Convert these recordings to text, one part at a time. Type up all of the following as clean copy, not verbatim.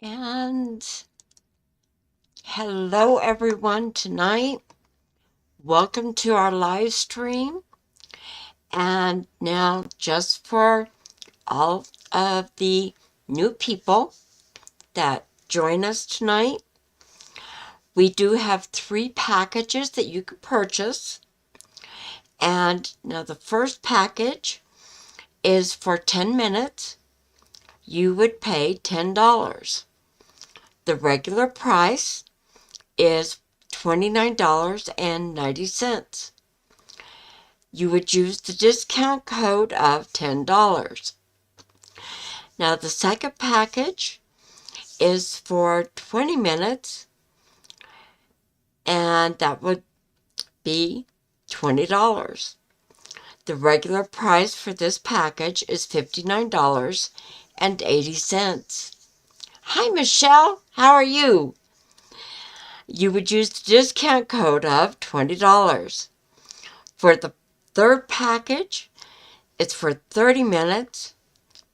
And hello everyone tonight. Welcome to our live stream. And now just for all of the new people that join us tonight, we do have 3 packages that you could purchase. And now the first package is for 10 minutes. You would pay $10. The regular price is $29.90. You would use the discount code of $10. Now the second package is for 20 minutes, and that would be $20. The regular price for this package is $59.80. Hi Michelle, how are you? You would use the discount code of $20. For the third package, it's for 30 minutes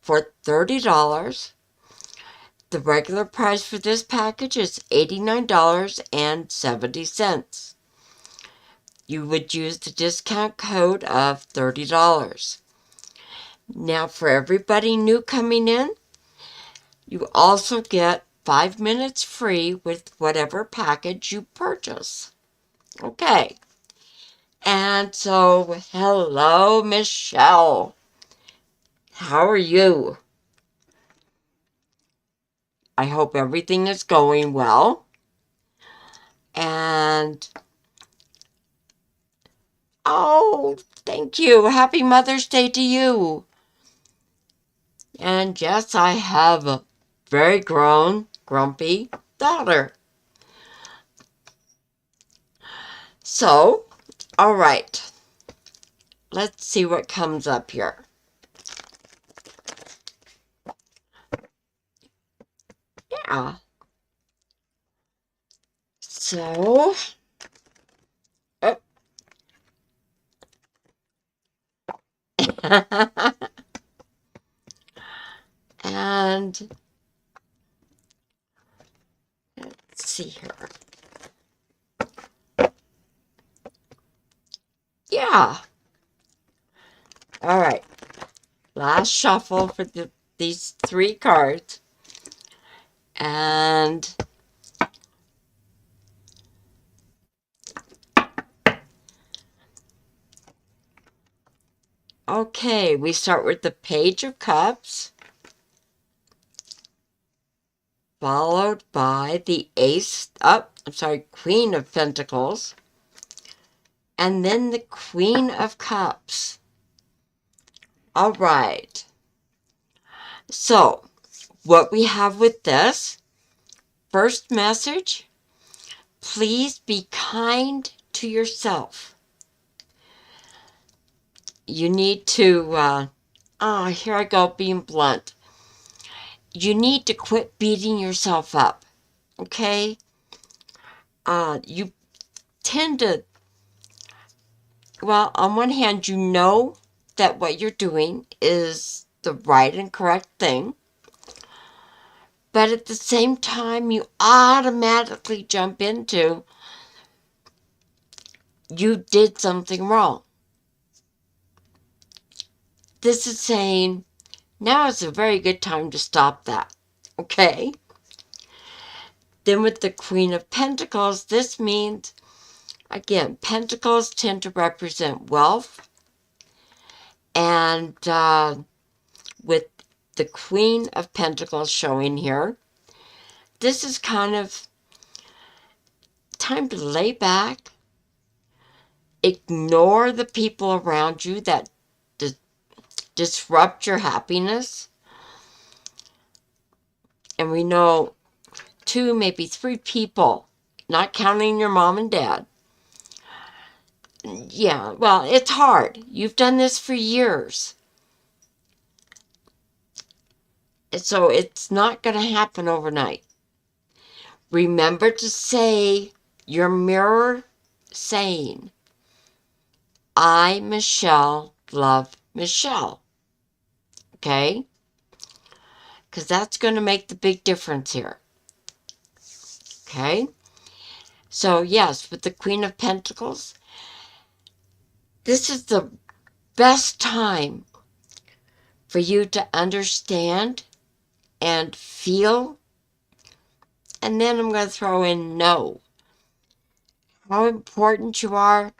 for $30. The regular price for this package is $89.70. You would use the discount code of $30. Now for everybody new coming in, you also get 5 minutes free with whatever package you purchase. Okay. And so, hello, Michelle. How are you? I hope everything is going well. And, oh, thank you. Happy Mother's Day to you. And yes, I have a very grown, grumpy daughter. So, all right. Let's see what comes up here. Yeah. So, oh. And let's see here. Yeah. All right. Last shuffle for these 3 cards. And okay, we start with the Page of Cups, followed by the Queen of Pentacles, and then the Queen of Cups. All right. So, what we have with this, first message, please be kind to yourself. You need to, here I go being blunt. You need to quit beating yourself up, okay? You tend to, well, on one hand, you know that what you're doing is the right and correct thing, but at the same time, you automatically jump into, you did something wrong. This is saying, now is a very good time to stop that, okay? Then with the Queen of Pentacles, this means, again, Pentacles tend to represent wealth. And with the Queen of Pentacles showing here, this is kind of time to lay back, ignore the people around you that disrupt your happiness. And we know 2, maybe 3 people, not counting your mom and dad. Yeah, well, it's hard. You've done this for years. So it's not going to happen overnight. Remember to say your mirror saying, I, Michelle, love Michelle. Okay? because that's going to make the big difference here. Okay? So, yes, with the Queen of Pentacles, this is the best time for you to understand and feel. And then I'm going to throw in know how important you are,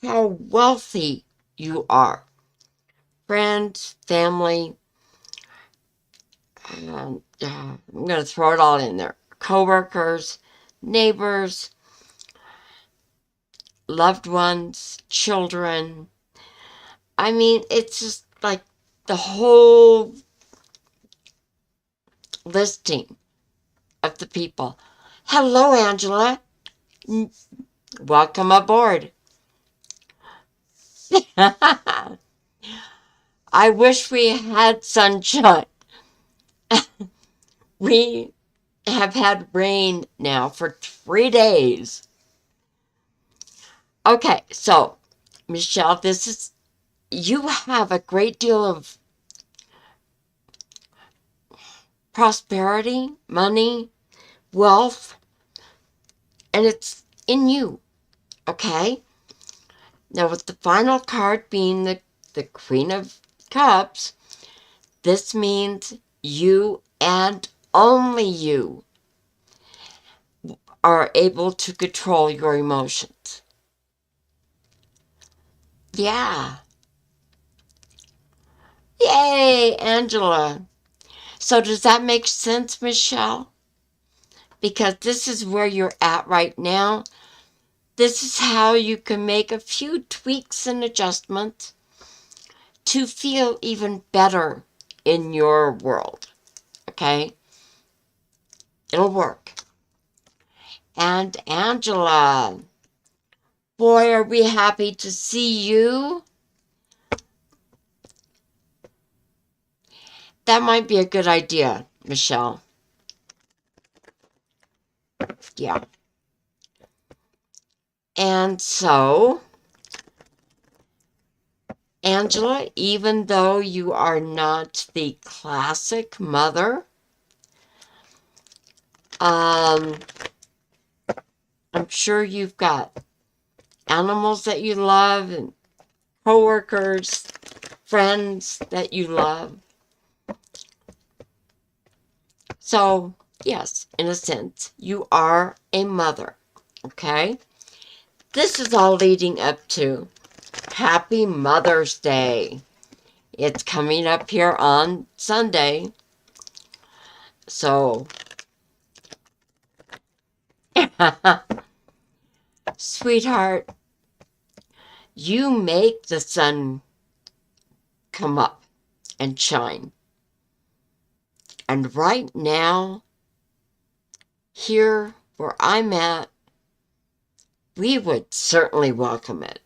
how wealthy you are. Friends, family, I'm going to throw it all in there. Coworkers, neighbors, loved ones, children. I mean, it's just like the whole listing of the people. Hello, Angela. Welcome aboard. I wish we had sunshine. We have had rain now for 3 days. Okay, so, Michelle, you have a great deal of prosperity, money, wealth, and it's in you, okay? Now, with the final card being the Queen of Cups, this means you and only you are able to control your emotions. Yeah. Yay, Angela. So does that make sense, Michelle? Because this is where you're at right now. This is how you can make a few tweaks and adjustments to feel even better in your world. Okay? It'll work. And Angela, boy, are we happy to see you. That might be a good idea, Michelle. Yeah. And so, Angela, even though you are not the classic mother, I'm sure you've got animals that you love and coworkers, friends that you love. So, yes, in a sense, you are a mother, okay? This is all leading up to Happy Mother's Day. It's coming up here on Sunday. So, sweetheart, you make the sun come up and shine. And right now, here where I'm at, we would certainly welcome it.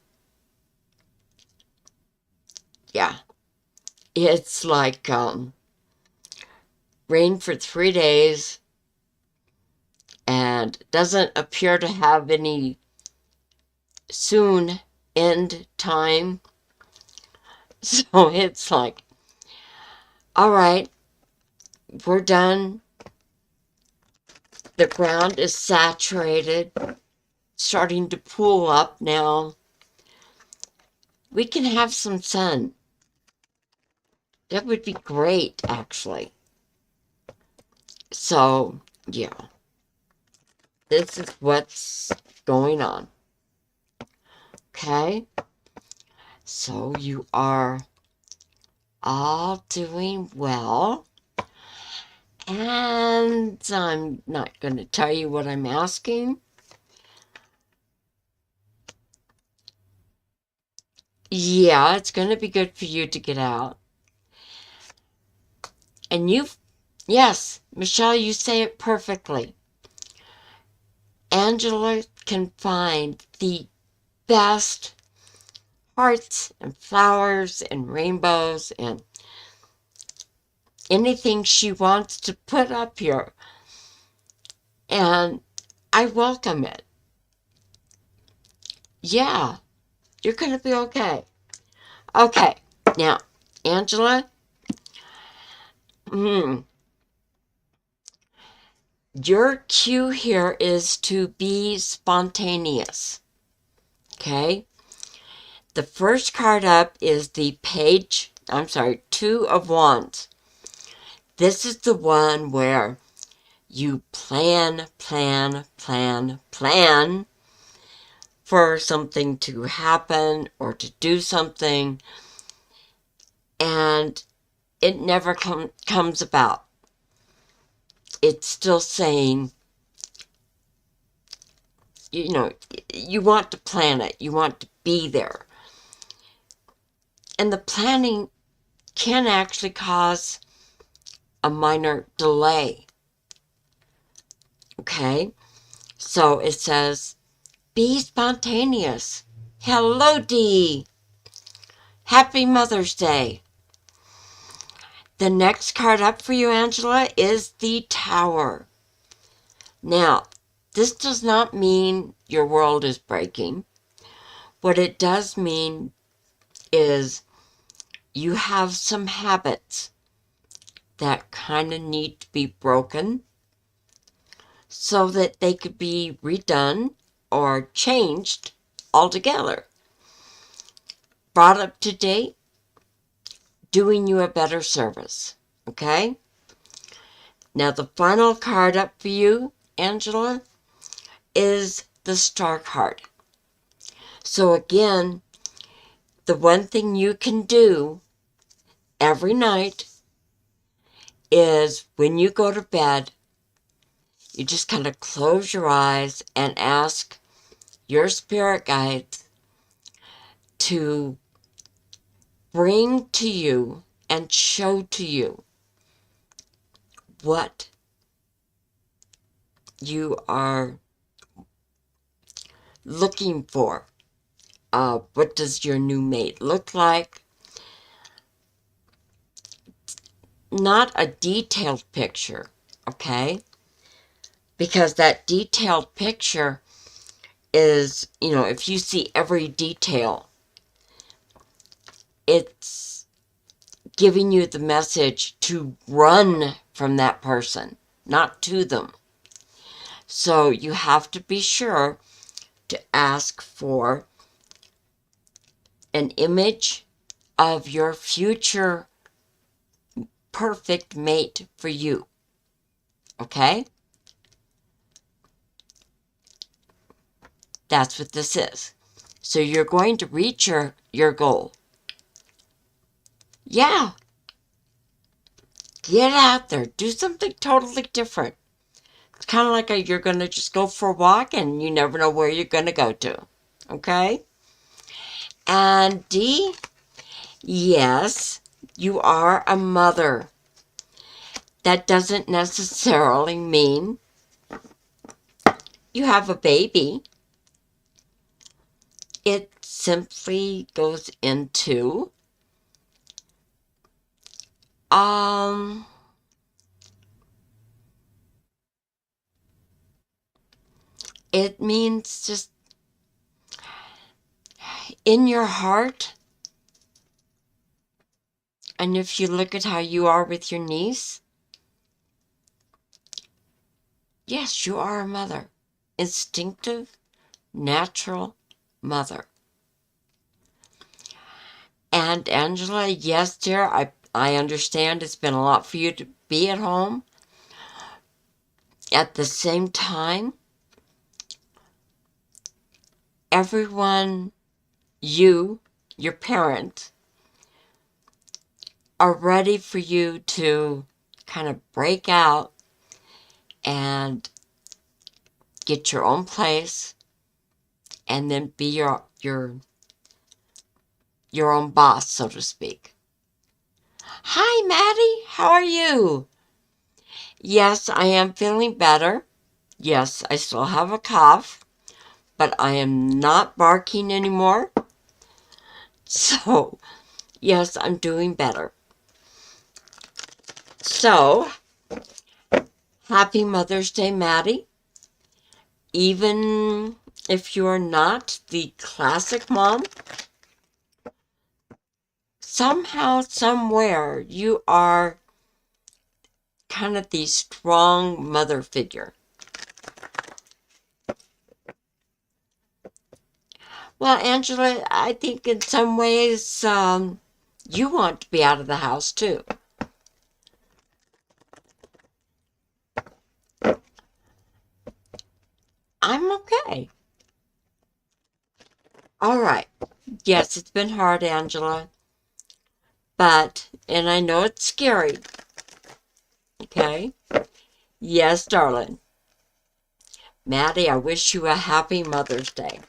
Yeah. It's like rain for 3 days and doesn't appear to have any soon end time. So it's like, all right, we're done. The ground is saturated, starting to pool up now. We can have some sun. That would be great, actually. So, yeah. This is what's going on. Okay? So you are all doing well. And I'm not going to tell you what I'm asking. Yeah, it's going to be good for you to get out. And yes, Michelle, you say it perfectly. Angela can find the best hearts and flowers and rainbows and anything she wants to put up here. And I welcome it. Yeah, you're going to be okay. Okay, now, Angela, Your cue here is to be spontaneous. Okay? The first card up is the Two of Wands. This is the one where you plan for something to happen or to do something, and it never comes about. It's still saying, you want to plan it. You want to be there. And the planning can actually cause a minor delay. Okay? So it says, be spontaneous. Hello, Dee. Happy Mother's Day. The next card up for you, Angela, is the Tower. Now, this does not mean your world is breaking. What it does mean is you have some habits that kind of need to be broken so that they could be redone or changed altogether. Brought up to date, doing you a better service. Okay? Now, the final card up for you, Angela, is the Star card. So again, the one thing you can do every night is when you go to bed, you just kind of close your eyes and ask your spirit guides to bring to you and show to you what you are looking for. What does your new mate look like? Not a detailed picture, okay? Because that detailed picture is, if you see every detail, it's giving you the message to run from that person, not to them. So you have to be sure to ask for an image of your future perfect mate for you. Okay? That's what this is. So you're going to reach your goal. Yeah. Get out there. Do something totally different. It's kind of like you're going to just go for a walk and you never know where you're going to go to. Okay? And D, yes, you are a mother. That doesn't necessarily mean you have a baby. It simply goes into it means just in your heart. And if you look at how you are with your niece, yes, you are a mother. Instinctive, natural mother. And Angela, yes, dear, I understand it's been a lot for you to be at home. At the same time, everyone, your parents, are ready for you to kind of break out and get your own place and then be your own boss, so to speak. Hi, Maddie. How are you? Yes, I am feeling better. Yes, I still have a cough, but I am not barking anymore. So, yes, I'm doing better. So, happy Mother's Day, Maddie. Even if you're not the classic mom, somehow, somewhere, you are kind of the strong mother figure. Well, Angela, I think in some ways you want to be out of the house too. I'm okay. All right. Yes, it's been hard, Angela. And I know it's scary. Okay? Yes, darling. Maddie, I wish you a happy Mother's Day.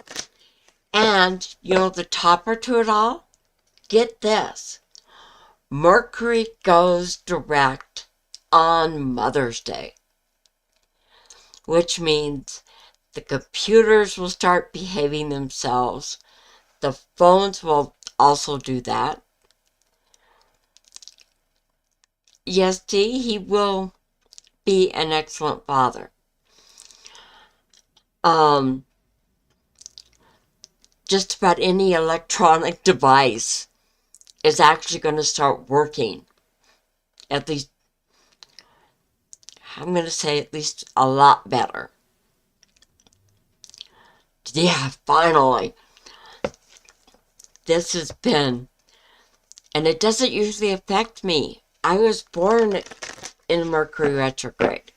And, you know, the topper to it all? Get this. Mercury goes direct on Mother's Day. Which means the computers will start behaving themselves. The phones will also do that. Yes, Dee, he will be an excellent father. Just about any electronic device is actually going to start working. At least, I'm going to say at least a lot better. Yeah, finally. This has been, and it doesn't usually affect me. I was born in Mercury retrograde.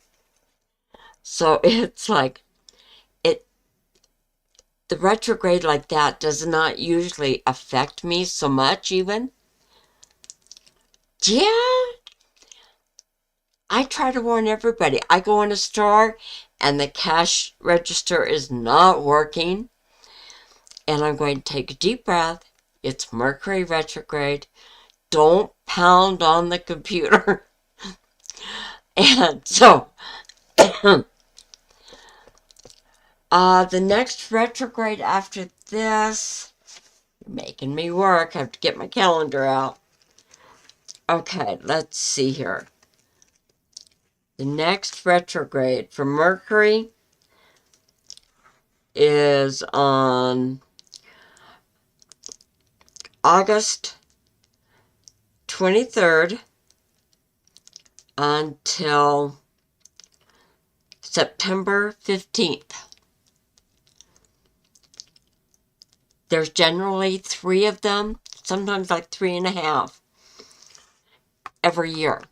So it's like, the retrograde like that does not usually affect me so much even. Yeah. I try to warn everybody. I go in a store and the cash register is not working. And I'm going to take a deep breath. It's Mercury retrograde. Don't pound on the computer. And so, the next retrograde after this, you're making me work. I have to get my calendar out. Okay, let's see here. The next retrograde for Mercury is on August 23rd until September 15th. There's generally 3 of them, sometimes like 3.5 every year.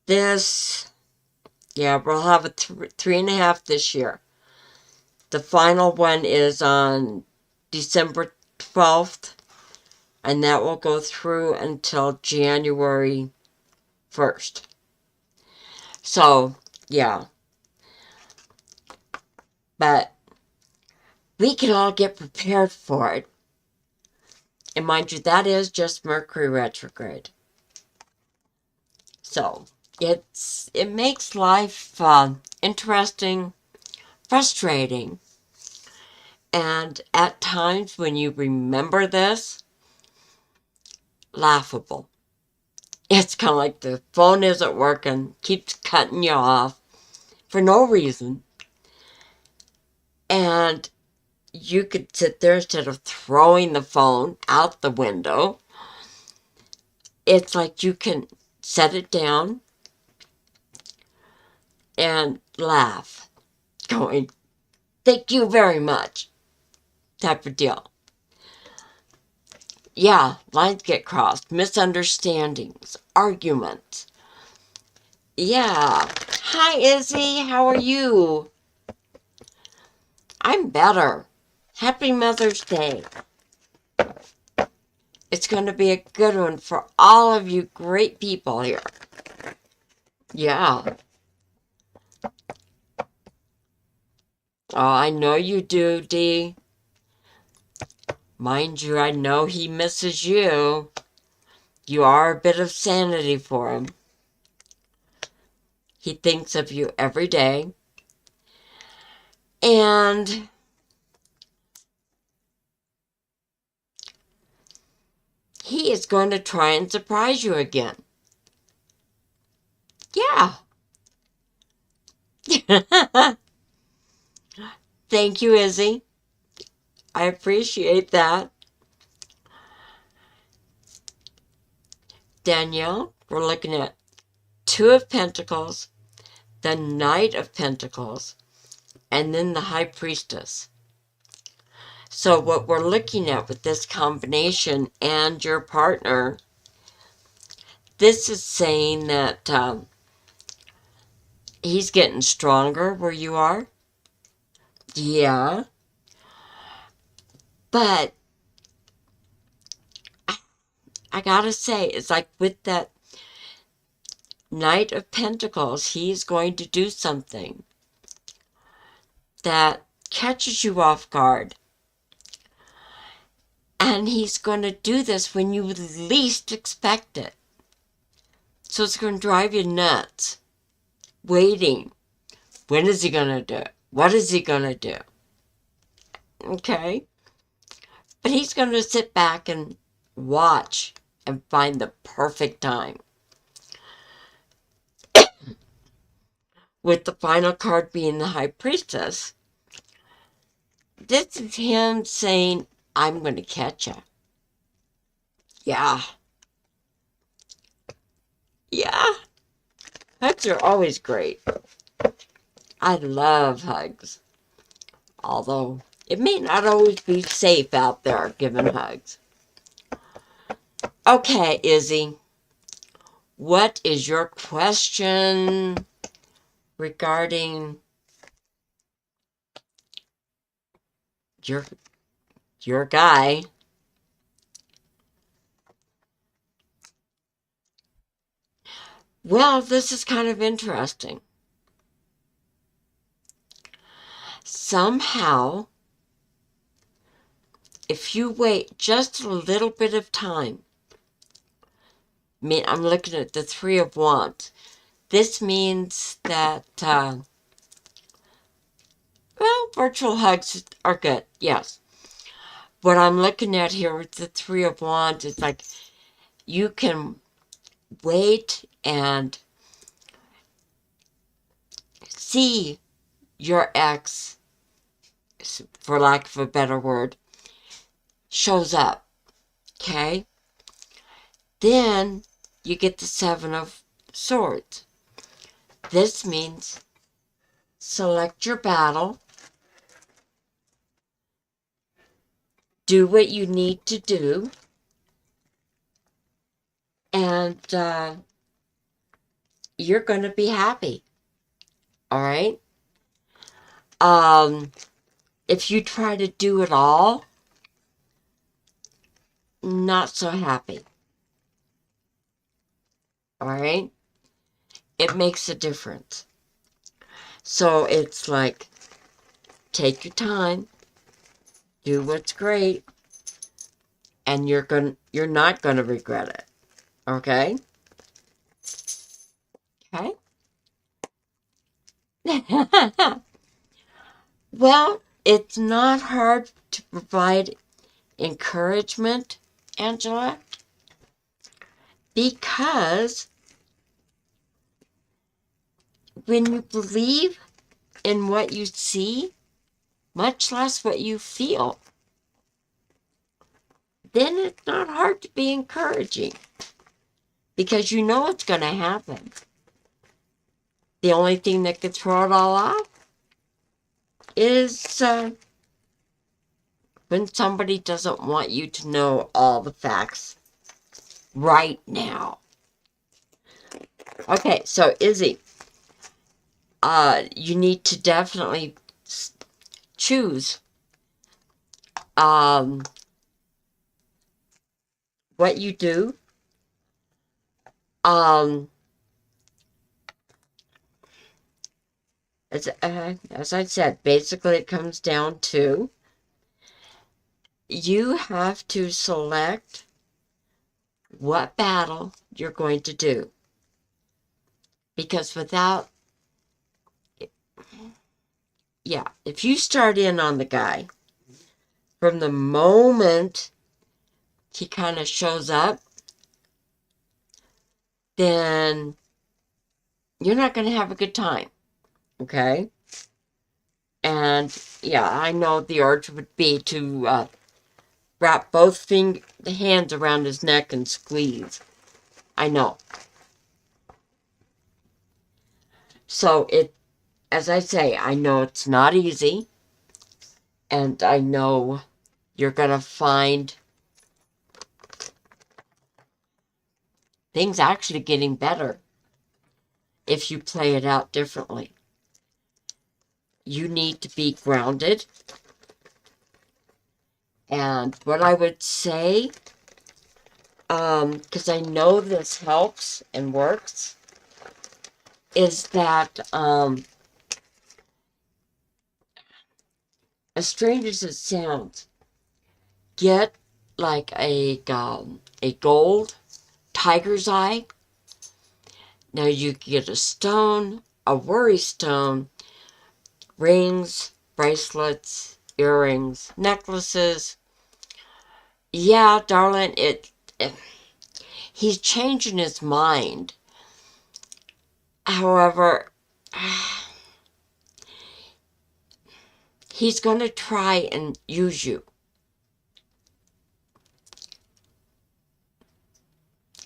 We'll have a 3.5 this year. The final one is on December 12th, and that will go through until January 1st. So, yeah. But we can all get prepared for it. And mind you, that is just Mercury retrograde. So, it makes life interesting, frustrating, and at times when you remember this, laughable. It's kind of like the phone isn't working, keeps cutting you off for no reason. And you could sit there instead of throwing the phone out the window. It's like you can set it down and laugh, going, thank you very much, type of deal. Yeah, lines get crossed, misunderstandings, arguments. Yeah. Hi, Izzy. How are you? I'm better. Happy Mother's Day. It's going to be a good one for all of you great people here. Yeah. Oh, I know you do, Dee. Mind you, I know he misses you. You are a bit of sanity for him. He thinks of you every day. And he is going to try and surprise you again. Yeah. Thank you, Izzy. I appreciate that. Danielle, we're looking at Two of Pentacles, the Knight of Pentacles, and then the High Priestess. So what we're looking at with this combination and your partner, this is saying that he's getting stronger where you are. Yeah. But I gotta say, it's like with that Knight of Pentacles, he's going to do something that catches you off guard. And he's going to do this when you least expect it. So it's going to drive you nuts. Waiting. When is he going to do it? What is he going to do? Okay? But he's going to sit back and watch and find the perfect time. With the final card being the High Priestess, this is him saying, I'm going to catch you. Yeah. Yeah. Hugs are always great. I love hugs. Although, it may not always be safe out there giving hugs. Okay, Izzy. What is your question regarding your guy? Well, this is kind of interesting. Somehow, if you wait just a little bit of time, I mean, I'm looking at the Three of Wands. This means that, well, virtual hugs are good, yes. What I'm looking at here with the Three of Wands is like, you can wait and see your ex, for lack of a better word, shows up, okay? Then you get the Seven of Swords. This means select your battle, do what you need to do, and you're going to be happy, all right? If you try to do it all, not so happy, all right? It makes a difference. So it's like, take your time, do what's great, and you're not gonna regret it. Okay? Okay? Well, it's not hard to provide encouragement, Angela, because when you believe in what you see, much less what you feel, then it's not hard to be encouraging because you know it's going to happen. The only thing that could throw it all off is when somebody doesn't want you to know all the facts right now. Okay, so Izzy, you need to definitely choose what you do. As I said, basically it comes down to you have to select what battle you're going to do. Because without, yeah, if you start in on the guy, from the moment he kind of shows up, then you're not going to have a good time, okay? And, yeah, I know the urge would be to wrap both the hands around his neck and squeeze. I know. So as I say, I know it's not easy, and I know you're going to find things actually getting better if you play it out differently. You need to be grounded. And what I would say, because I know this helps and works, is that as strange as it sounds, get like a gold tiger's eye. Now you get a stone, a worry stone, rings, bracelets, earrings, necklaces. Yeah, darling, he's changing his mind. However, he's going to try and use you.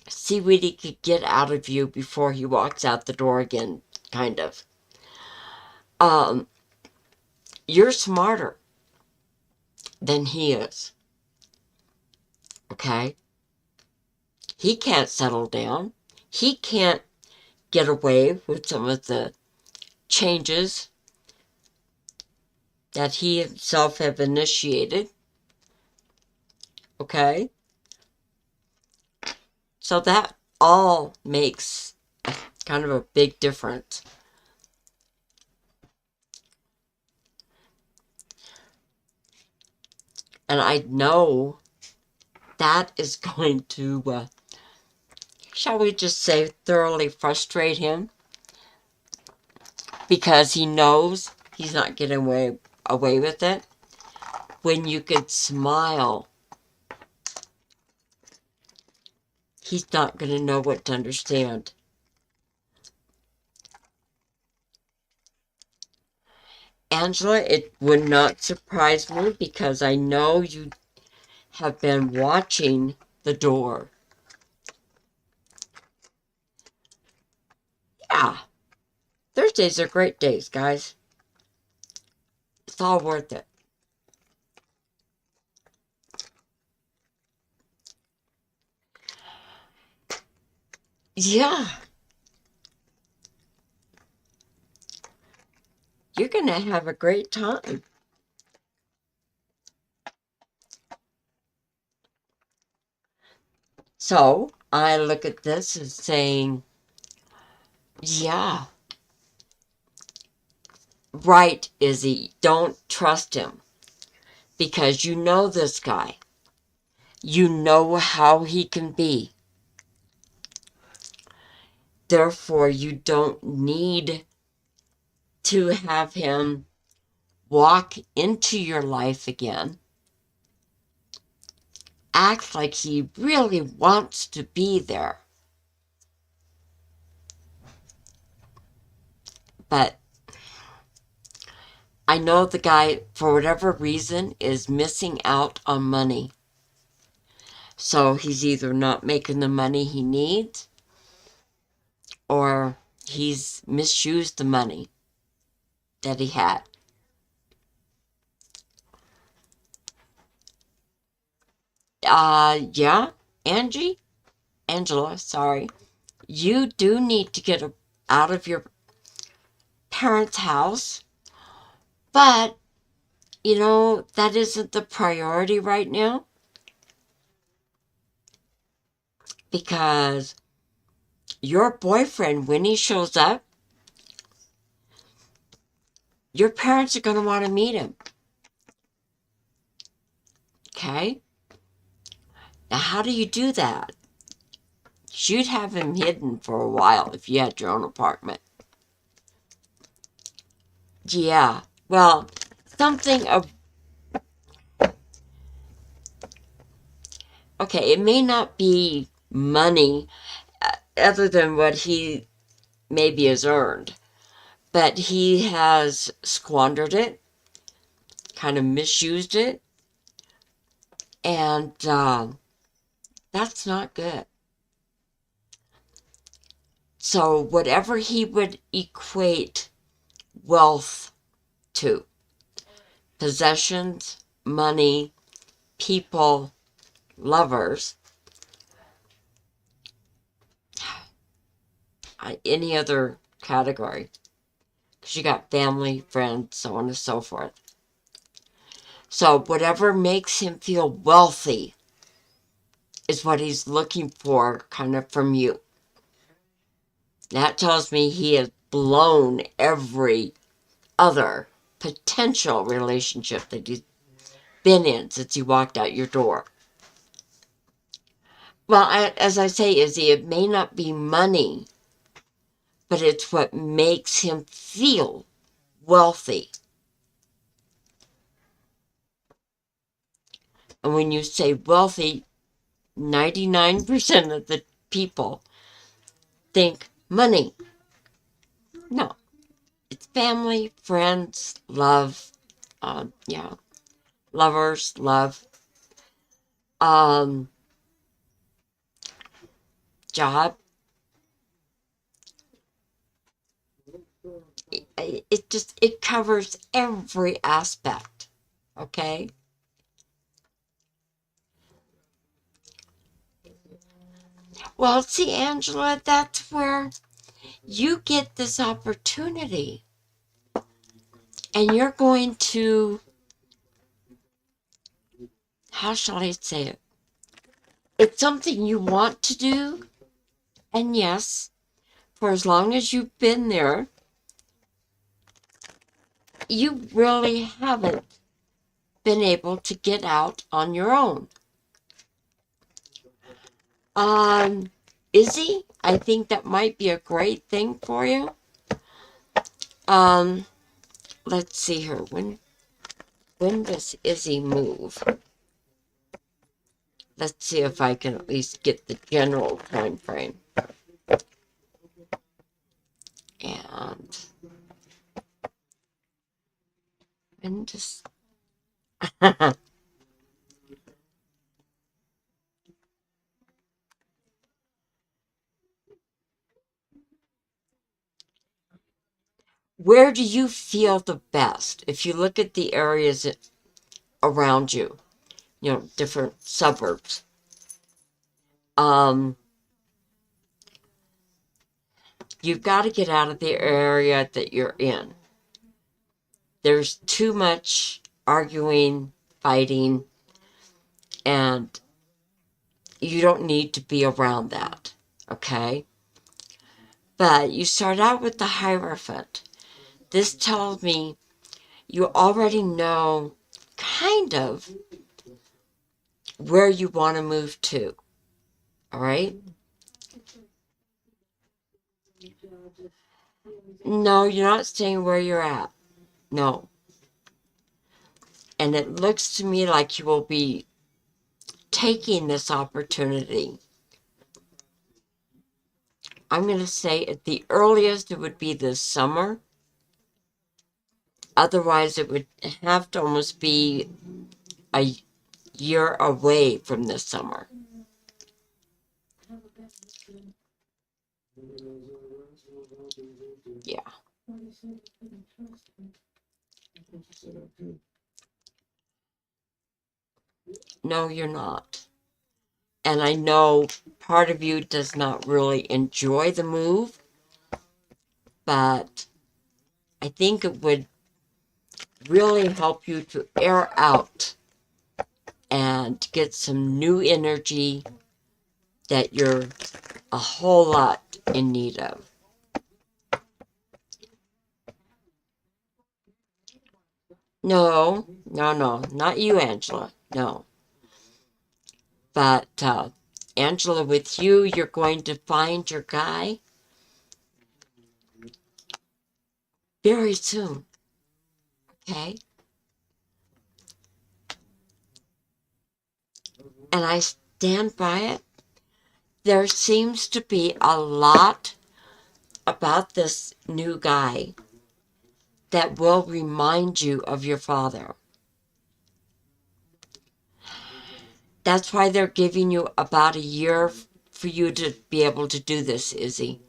See what he could get out of you before he walks out the door again, kind of. You're smarter than he is. Okay? He can't settle down. He can't get away with some of the changes that he himself have initiated. Okay? So that all makes kind of a big difference. And I know that is going to, shall we just say, thoroughly frustrate him, because he knows he's not getting away with it. When you could smile, he's not going to know what to understand. Angela, it would not surprise me, because I know you have been watching the door. Yeah, Thursdays are great days, guys. It's all worth it. Yeah. You're going to have a great time. So, I look at this as saying, yeah, right, Izzy, don't trust him. Because you know this guy. You know how he can be. Therefore, you don't need to have him walk into your life again. Act like he really wants to be there. But I know the guy, for whatever reason, is missing out on money. So he's either not making the money he needs, or he's misused the money that he had. Yeah, Angela, sorry. You do need to get out of your parents' house, but, you know, that isn't the priority right now, because your boyfriend, when he shows up, your parents are going to want to meet him. Okay? Now, how do you do that? You'd have him hidden for a while if you had your own apartment. Yeah, well, something of... Okay, it may not be money other than what he maybe has earned, but he has squandered it, kind of misused it, and that's not good. So whatever he would equate wealth to, possessions, money, people, lovers, any other category, because you got family, friends, so on and so forth. So whatever makes him feel wealthy is what he's looking for kind of from you. That tells me he has blown every other potential relationship that he's been in since he walked out your door. Well, as I say, Izzy, it may not be money, but it's what makes him feel wealthy. And when you say wealthy, 99% of the people think money. No, it's family, friends, love, lovers, love, job. It covers every aspect, okay? Well, see, Angela, that's where you get this opportunity, and you're going to, how shall I say it? It's something you want to do, and yes, for as long as you've been there, you really haven't been able to get out on your own. Izzy, I think that might be a great thing for you. Let's see here. When does Izzy move? Let's see if I can at least get the general time frame. And when does where do you feel the best? If you look at the areas around you, different suburbs. You've got to get out of the area that you're in. There's too much arguing, fighting, and you don't need to be around that, okay? But you start out with the Hierophant. This tells me you already know kind of where you want to move to, all right? No, you're not staying where you're at. No. And it looks to me like you will be taking this opportunity. I'm going to say at the earliest it would be this summer. Otherwise, it would have to almost be a year away from this summer. Yeah. No, you're not. And I know part of you does not really enjoy the move, but I think it would really help you to air out and get some new energy that you're a whole lot in need of. No, not you, Angela. No. But, Angela, with you, you're going to find your guy very soon. Okay? And I stand by it. There seems to be a lot about this new guy that will remind you of your father. That's why they're giving you about a year for you to be able to do this, Izzy.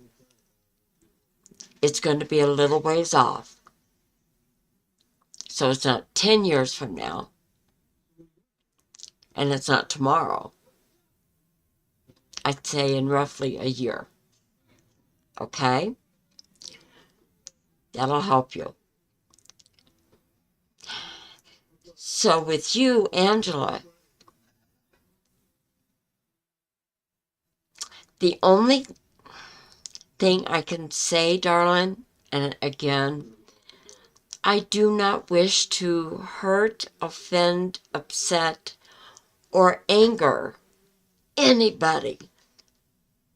it's going to be a little ways off. So it's not 10 years from now, and it's not tomorrow. I'd say in roughly a year. Okay? That'll help you. So with you, Angela, the only thing I can say, darling, and again, I do not wish to hurt, offend, upset, or anger anybody,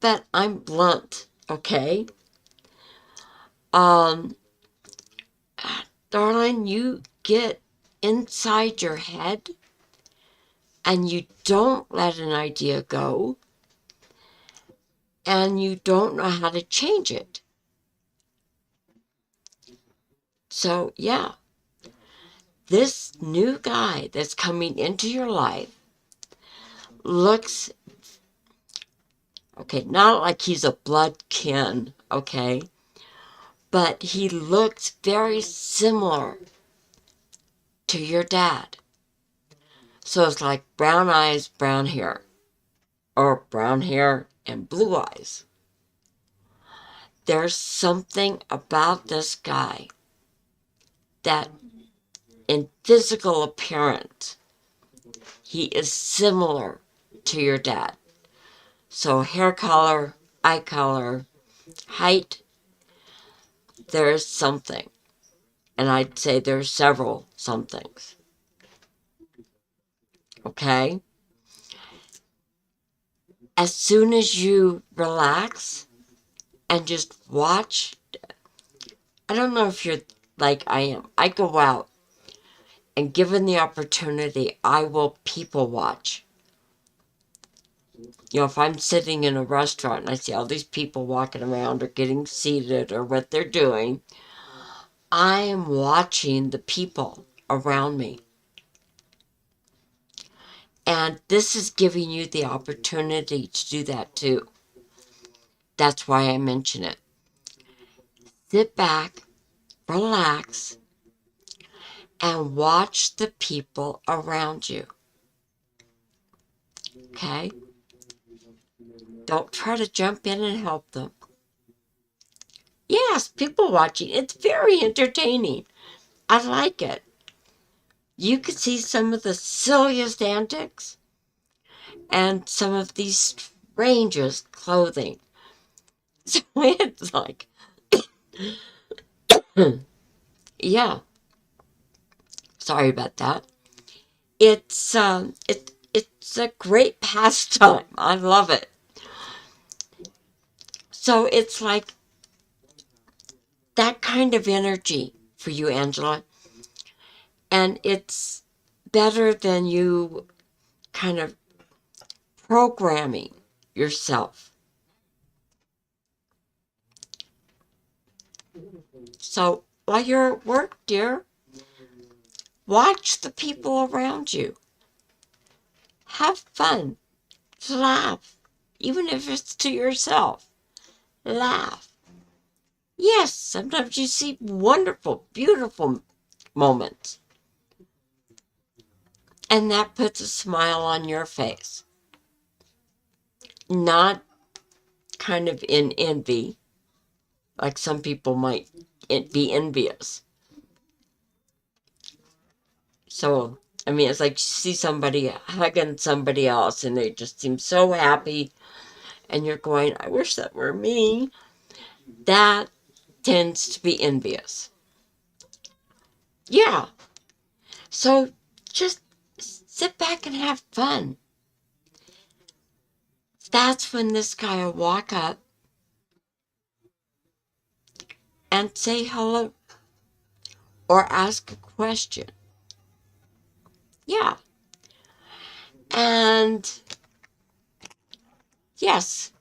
but I'm blunt, okay? Um, Darling, you get inside your head and you don't let an idea go and you don't know how to change it. So, yeah, this new guy that's coming into your life looks, okay, not like he's a blood kin, okay, but he looks very similar to your dad. So it's like brown eyes, brown hair, or brown hair and blue eyes. There's something about this guy that in physical appearance, he is similar to your dad. So hair color, eye color, height, there's something. And I'd say there's several somethings. Okay? As soon as you relax and just watch, I don't know if you're like I am. I go out and given the opportunity, I will people watch. You know, if I'm sitting in a restaurant and I see all these people walking around or getting seated or what they're doing, I am watching the people around me. And this is giving you the opportunity to do that too. That's why I mention it. Sit back, relax, and watch the people around you. Okay? Don't try to jump in and help them. Yes, people watching. It's very entertaining. I like it. You can see some of the silliest antics and some of the strangest clothing. So it's like, yeah, sorry about that. It's it's a great pastime. I love it. So it's like that kind of energy for you, Angela. And it's better than you kind of programming yourself. So while you're at work, dear, watch the people around you. Have fun. Laugh. Even if it's to yourself. Laugh. Yes, sometimes you see wonderful, beautiful moments. And that puts a smile on your face. Not kind of in envy, like some people might be envious. So, I mean, it's like you see somebody hugging somebody else and they just seem so happy, and you're going, I wish that were me. That tends to be envious. Yeah. So just sit back and have fun. That's when this guy will walk up and say hello or ask a question. Yeah. And yes.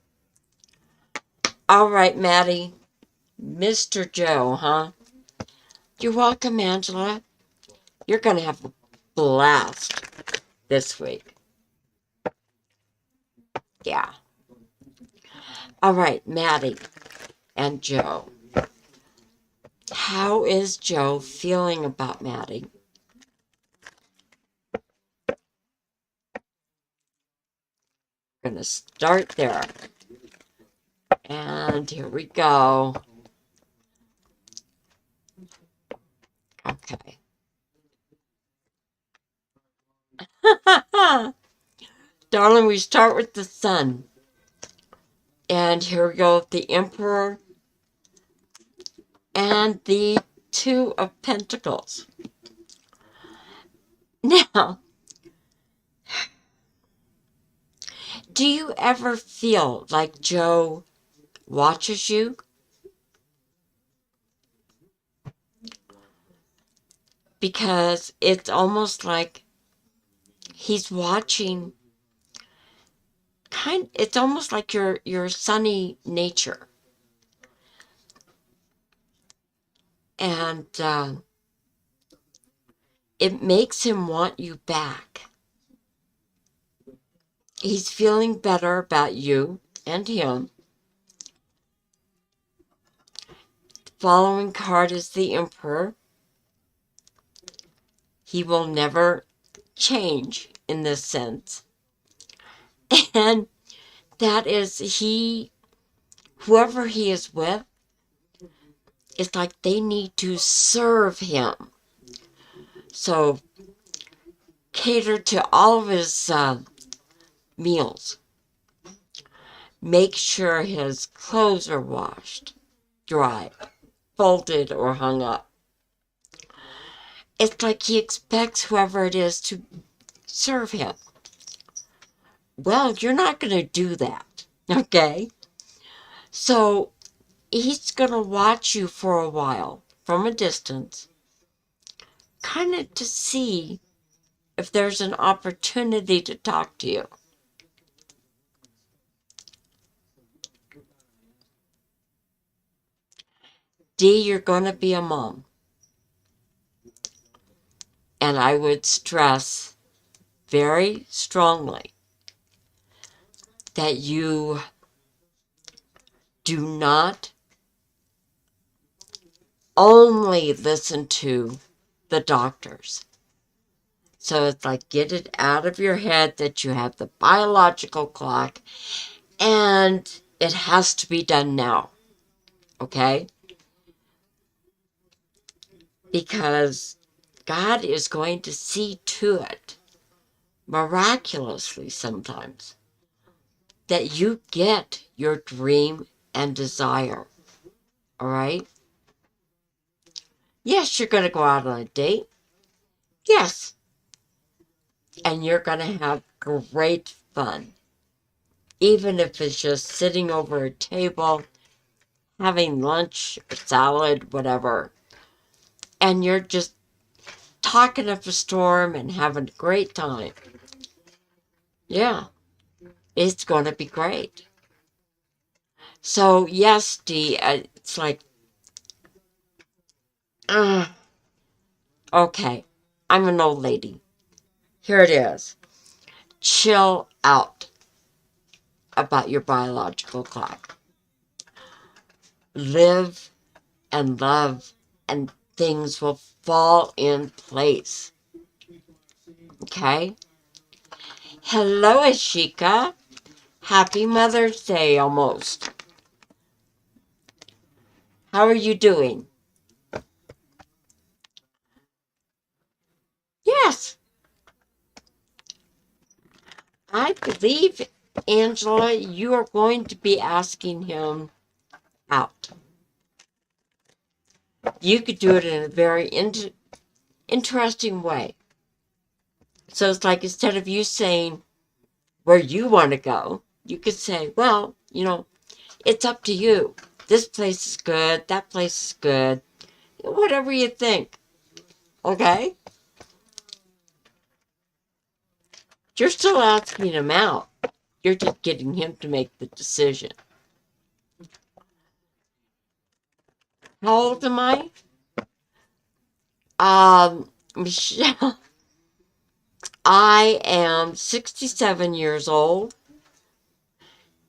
All right, Maddie. Mr. Joe, huh? You're welcome, Angela. You're going to have a blast this week. Yeah. All right, Maddie and Joe. How is Joe feeling about Maddie? We're going to start there. And here we go. Okay. Darling, we start with the sun. And here we go, the Emperor and the Two of Pentacles. Now, do you ever feel like Joe watches you? Because it's almost like he's watching, it's almost like your sunny nature. And it makes him want you back. He's feeling better about you and him. The following card is the Emperor. He will never change in this sense. And that is whoever he is with, it's like they need to serve him. So cater to all of his meals. Make sure his clothes are washed, dried, folded, or hung up. It's like he expects whoever it is to serve him. Well, you're not going to do that, okay? So he's going to watch you for a while from a distance, kind of to see if there's an opportunity to talk to you. D, you're going to be a mom. And I would stress very strongly that you do not only listen to the doctors. So it's like, get it out of your head that you have the biological clock and it has to be done now. Okay? Because God is going to see to it, miraculously sometimes, that you get your dream and desire. All right? Yes, you're going to go out on a date. Yes. And you're going to have great fun. Even if it's just sitting over a table, having lunch, or salad, whatever. And you're just talking up a storm and having a great time. Yeah. It's going to be great. So, yes, Dee, it's like, okay, I'm an old lady. Here it is. Chill out about your biological clock. Live and love, and things will fall in place. Okay? Hello, Ashika. Happy Mother's Day almost. How are you doing? Yes. I believe, Angela, you are going to be asking him out. You could do it in a very interesting way. So it's like, instead of you saying where you want to go, you could say, well, it's up to you. This place is good. That place is good. Whatever you think. Okay? You're still asking him out. You're just getting him to make the decision. How old am I? Michelle, I am 67 years old.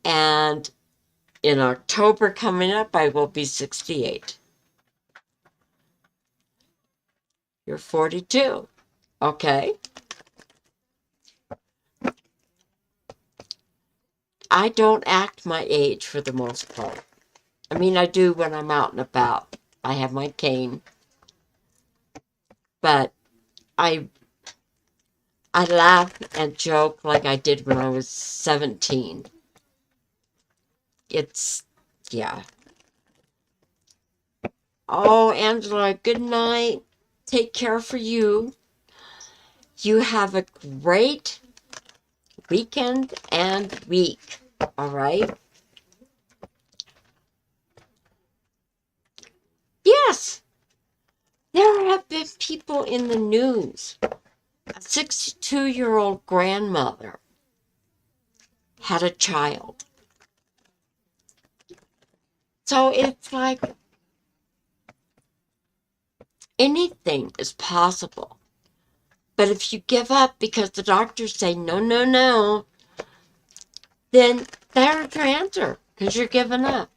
And in October coming up, I will be 68. You're 42. Okay. I don't act my age for the most part. I mean, I do when I'm out and about. I have my cane. But I laugh and joke like I did when I was 17. It's, yeah. Oh, Angela, good night. Take care for you. You have a great weekend and week. All right? Yes, there have been people in the news. A 62-year-old grandmother had a child. So it's like anything is possible. But if you give up because the doctors say no, no, no, then there's your answer because you're giving up.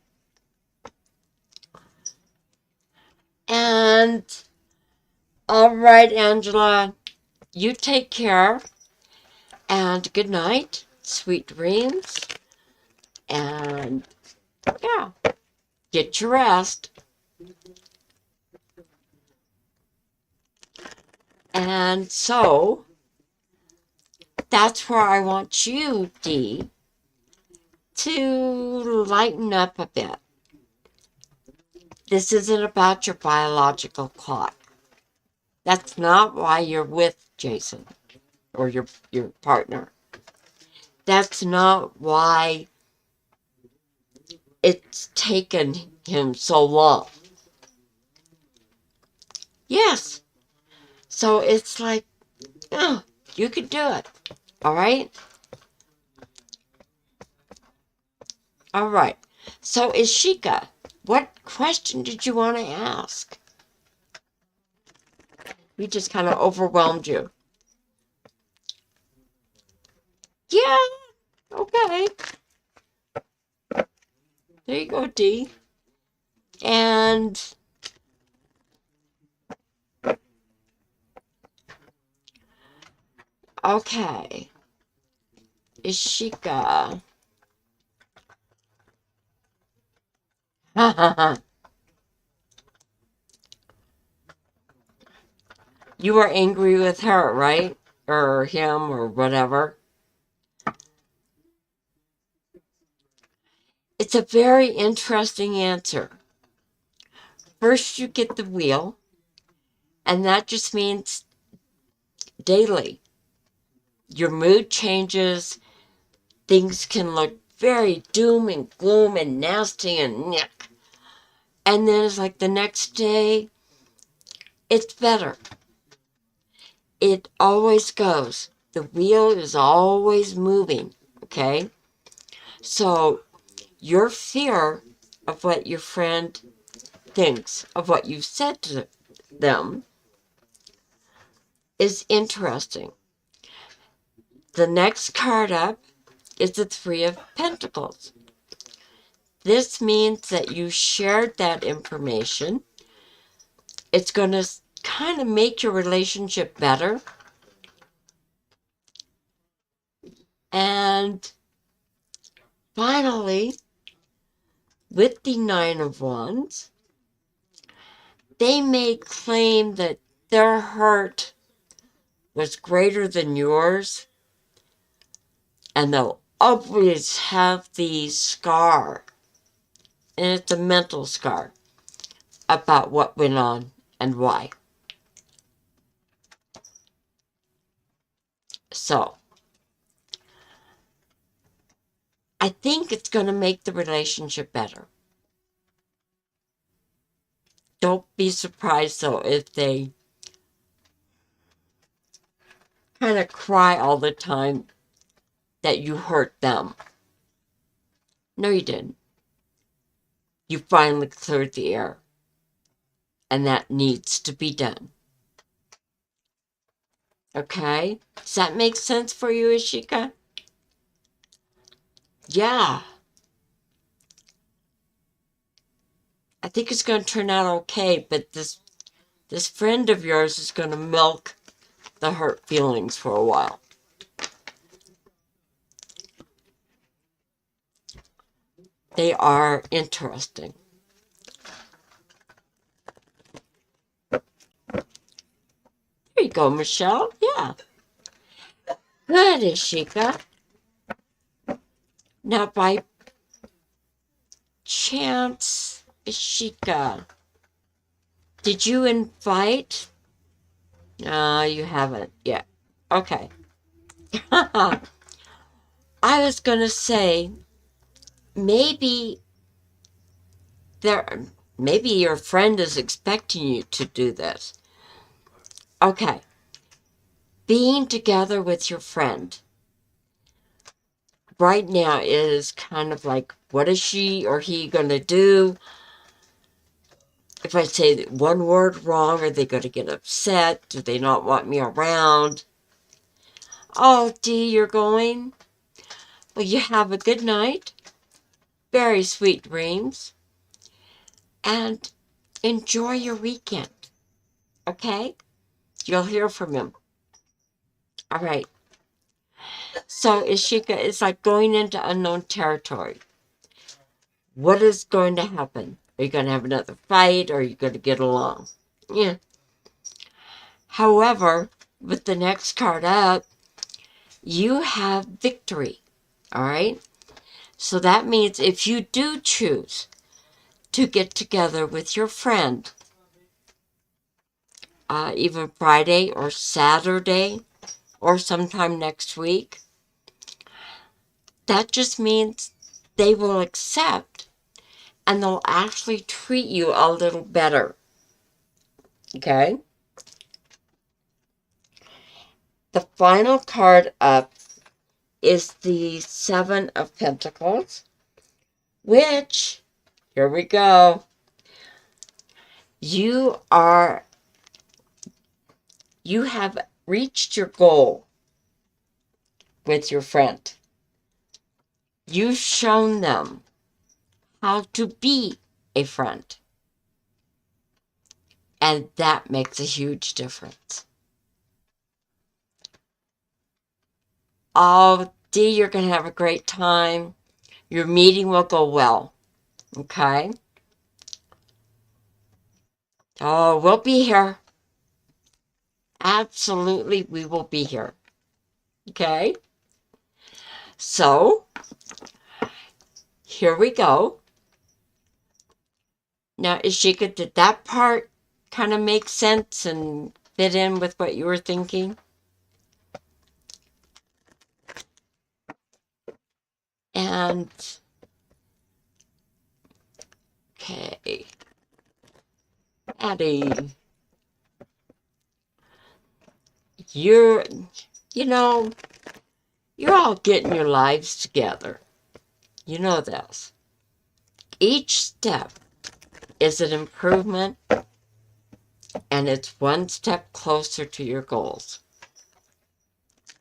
And all right, Angela, you take care and good night, sweet dreams, and yeah, get your rest. And so that's where I want you, Dee, to lighten up a bit. This isn't about your biological clock. That's not why you're with Jason or your partner. That's not why it's taken him so long. Yes. So it's like, oh, you could do it. All right? All right. So, Ishika, what question did you want to ask? We just kind of overwhelmed you. Yeah. Okay. There you go, Dee. And okay. Ishika. You were angry with her, right? Or him, or whatever. It's a very interesting answer. First, you get the wheel, and that just means daily. Your mood changes. Things can look very doom and gloom and nasty and nick. And then it's like the next day, it's better. It always goes. The wheel is always moving, okay? So your fear of what your friend thinks of what you've said to them is interesting. The next card up is the Three of Pentacles. This means that you shared that information. It's going to kind of make your relationship better. And finally, with the Nine of Wands, they may claim that their hurt was greater than yours, and they'll always have the scar, and it's a mental scar, about what went on and why. So, I think it's going to make the relationship better. Don't be surprised, though, if they kind of cry all the time that you hurt them. No, you didn't. You finally cleared the air. And that needs to be done. Okay? Does that make sense for you, Ishika? Yeah. I think it's going to turn out okay, but this this friend of yours is going to milk the hurt feelings for a while. They are interesting. There you go, Michelle. Yeah. Good, Ishika. Now, by chance, Ishika, did you invite? No, you haven't yet. Okay. I was going to say, maybe maybe your friend is expecting you to do this. Okay. Being together with your friend right now is kind of like, what is she or he going to do? If I say one word wrong, are they going to get upset? Do they not want me around? Oh, Dee, you're going? Well, you have a good night. Very sweet dreams. And enjoy your weekend. Okay? You'll hear from him. All right. So, Ishika, it's like going into unknown territory. What is going to happen? Are you going to have another fight, or are you going to get along? Yeah. However, with the next card up, you have victory. All right? So that means if you do choose to get together with your friend, even Friday or Saturday or sometime next week, that just means they will accept and they'll actually treat you a little better. Okay? The final card up is the Seven of Pentacles, which, here we go, you have reached your goal with your friend. You've shown them how to be a friend. And that makes a huge difference. Oh, Dee, you're going to have a great time. Your meeting will go well. Okay? Oh, we'll be here. Absolutely, we will be here. Okay? So, here we go. Now, Ishika, did that part kind of make sense and fit in with what you were thinking? And, okay. Addie, you're all getting your lives together. You know this. Each step is an improvement, and it's one step closer to your goals.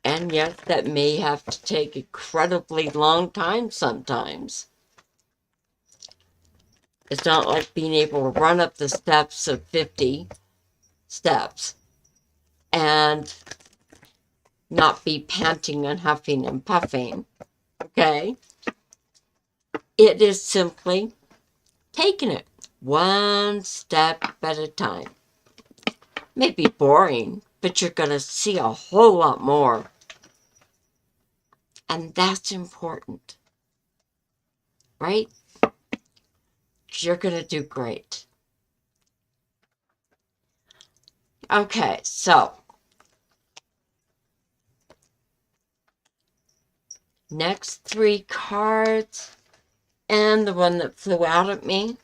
And yes, that may have to take incredibly long time sometimes. It's not like being able to run up the steps of 50 steps and not be panting and huffing and puffing. Okay? It is simply taking it one step at a time. Maybe boring, but you're going to see a whole lot more. And that's important. Right? You're going to do great. Okay, so next three cards, and the one that flew out at me.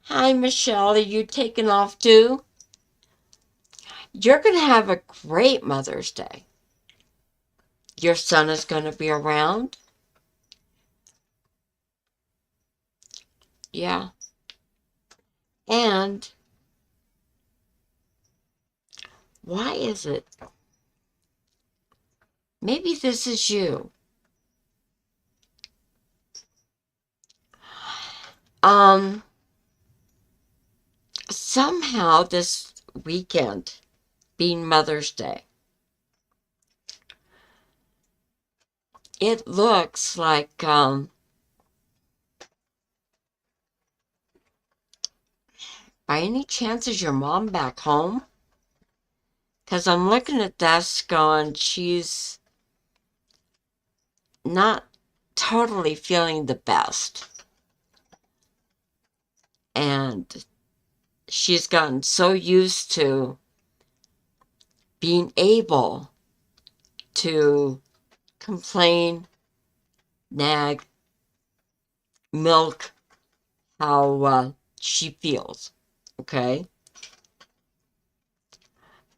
Hi, Michelle. Are you taking off too? You're going to have a great Mother's Day. Your son is going to be around. Yeah. And why is it? Maybe this is you. somehow this weekend, being Mother's Day, it looks like by any chance is your mom back home? Because I'm looking at this going, she's not totally feeling the best. And she's gotten so used to being able to complain, nag, milk how she feels. Okay?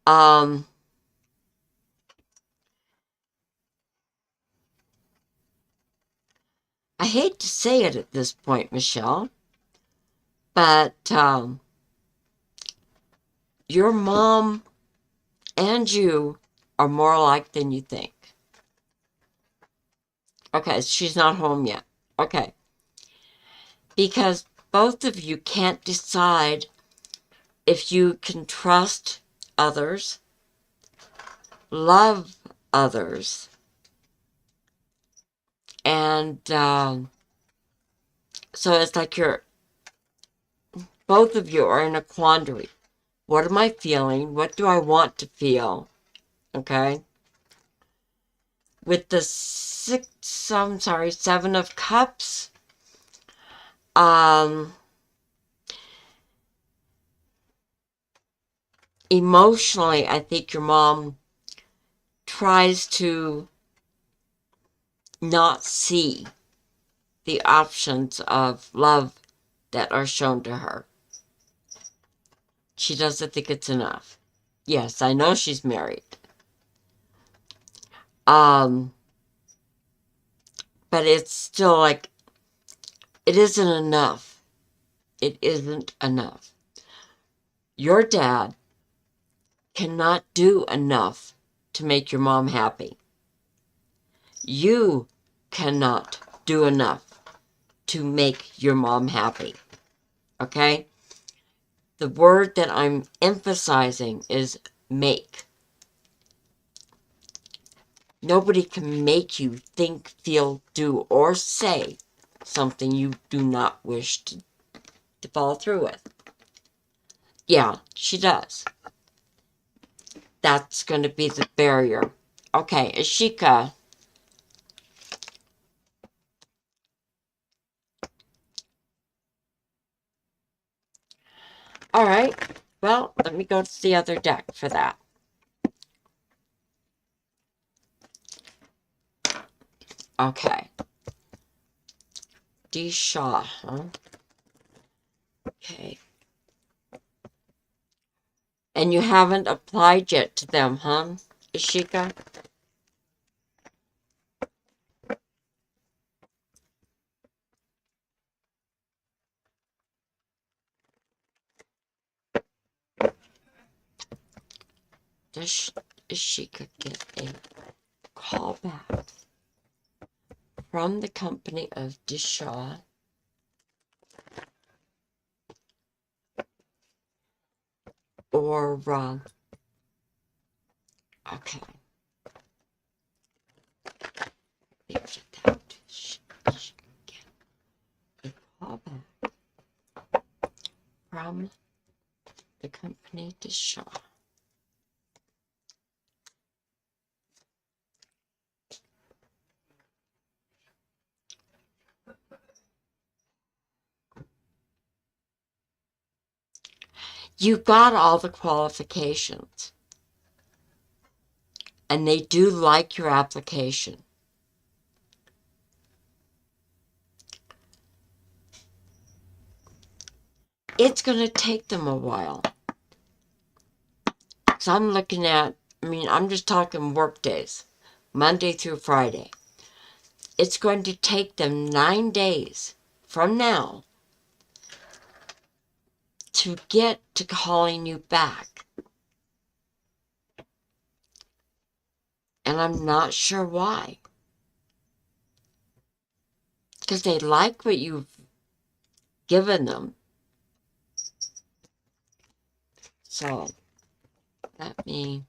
I hate to say it at this point, Michelle, but your mom and you are more alike than you think. Okay, she's not home yet. Okay. Because both of you can't decide if you can trust others, love others, and so it's like both of you are in a quandary. What am I feeling? What do I want to feel? Okay? With the Seven of Cups, emotionally, I think your mom tries to not see the options of love that are shown to her. She doesn't think it's enough. Yes, I know she's married. But it's still like, it isn't enough. It isn't enough. Your dad cannot do enough to make your mom happy. You cannot do enough to make your mom happy. Okay? The word that I'm emphasizing is make. Nobody can make you think, feel, do, or say something you do not wish to follow through with. Yeah, she does. That's going to be the barrier. Okay, Ashika. All right. Well, let me go to the other deck for that. Okay. D. Shaw, huh? Okay. And you haven't applied yet to them, huh, Ashika? Does Ashika get a call back from the company of Dishaw? Or, okay. There's that. She get a call back from the company Dishaw. You got all the qualifications. And they do like your application. It's going to take them a while. So I'm looking at, I'm just talking work days, Monday through Friday. It's going to take them 9 days from now to get to calling you back. And I'm not sure why. Because they like what you've given them. So let me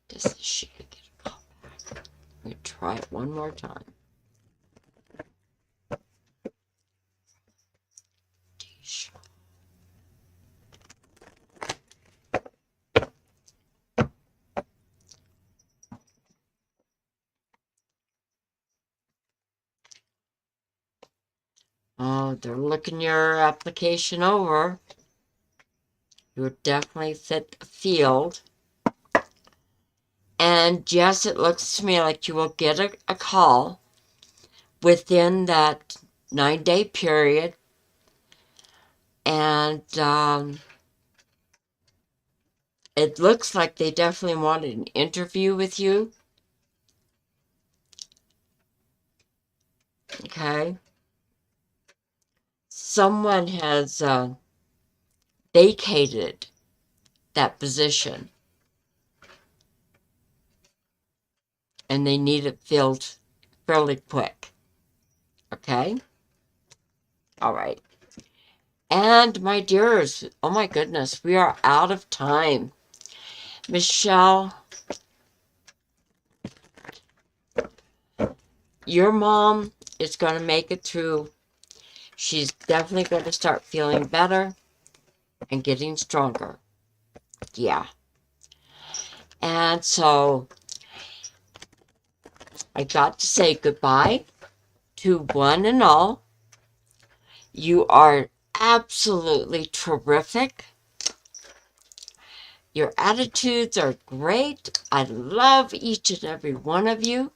just shake it all back. I'm going to try it one more time. Oh, they're looking your application over. You would definitely fit the field. And yes, it looks to me like you will get a call within that 9-day period. And it looks like they definitely wanted an interview with you. Okay. Someone has vacated that position. And they need it filled fairly quick. Okay? All right. And my dears, oh my goodness, we are out of time. Michelle, your mom is going to make it through. She's definitely going to start feeling better and getting stronger. Yeah. And so I got to say goodbye to one and all. You are absolutely terrific. Your attitudes are great. I love each and every one of you.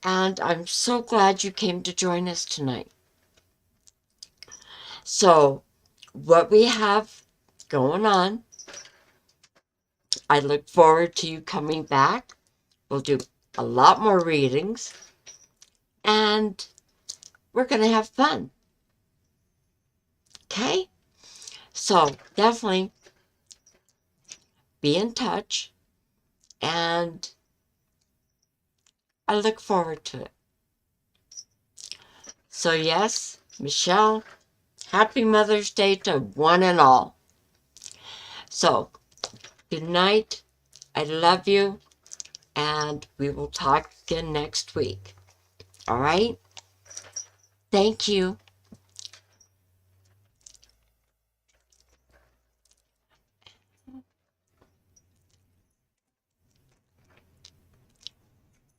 And I'm so glad you came to join us tonight. So, what we have going on, I look forward to you coming back. We'll do a lot more readings. And we're going to have fun. Okay? So, definitely be in touch. And I look forward to it. So, yes, Michelle, happy Mother's Day to one and all. So, good night. I love you. And we will talk again next week. All right? Thank you.